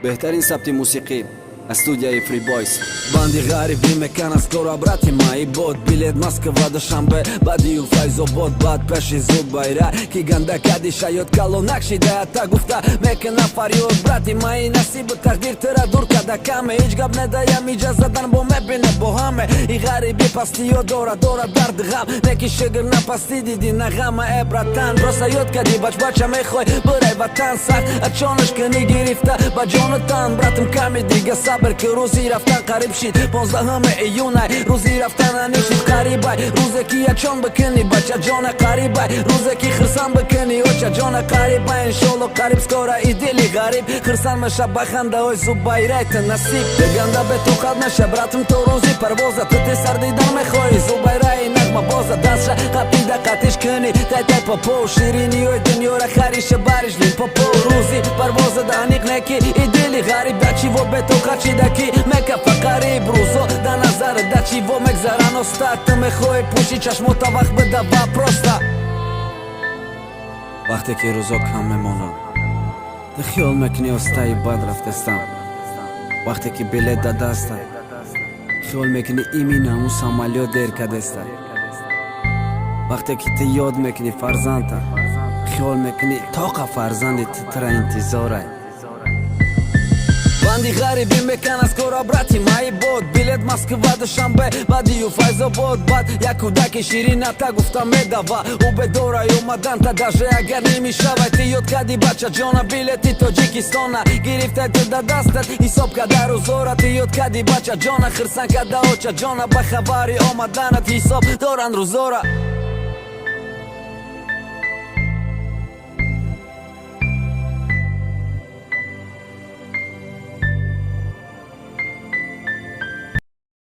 بهترین سبت موسیقی از студияи Free Boys. банди ғарибӣ мекана скоро брати маи бод билет Москва душанбе бадию файзобод бад пеши зуд байра ки ганда кади шаёд кало накшида та гуфта мекана фарёд брати маи насибу тақдир тера дур када каме ҳеҷ гап недаям иҷа задан бо мебине бо ҳаме и ғарибӣ пастиё дора дарди ғам неки шигр на пасти диди на ғама э братан роса ёд кади бачбача мехой бирай ватан сахт ачонаш кани гирифта ба ҷонатан братам ками дига сабр ки рӯзи рафтан қариб шид 15 июнай рӯзи рафтана нишид қарибай рӯзе ки ячон бикини бача ҷона қарибай рӯзе ки хирсан бикини оча ҷона қарибай иншолло қариб скора и дили ғариб хирсан меша ба хандаҳои зубайрайта насиб деганда бетоқат меша братам то рӯзи парвоза ту ти сардидан мехоҳӣ зубайраи нағма боза дастша қапида қатиш кини тай попо шириниёи дунёра хариша бариш лин попо рӯзи парвоза даниқ неки и дили ғариб дачиво бетоқат шидаки мека фақариб рӯзо да назар дачиво мегзаран остат ту мехоҳӣ пӯши чашмота вақт бедава просто вақте ки рӯзо кам мемонад ты хиёл мекунӣ остаи бад рафтастам вақте ки билет да даста хиёл мекунӣ имина ун самолёт дер кадаста вақте ки ты ёд мекунӣ фарзанда хиёл мекунӣ тоқа фарзанди тутра интизорай банди ғарибӣ мекана скоро брати маи бод билет Москва душанбе бадию файзобод бад як кӯдаки ширината гуфта медава ӯ бедорай омадан та даже агар немешавай ти ёд кади бача ҷона билети тоҷикистона гирифтай ту да дастат ҳисоб када рӯзора ти ёд кади бача ҷона хирсан када оча ҷона ба хабари омаданат ҳисоб доранд рӯзора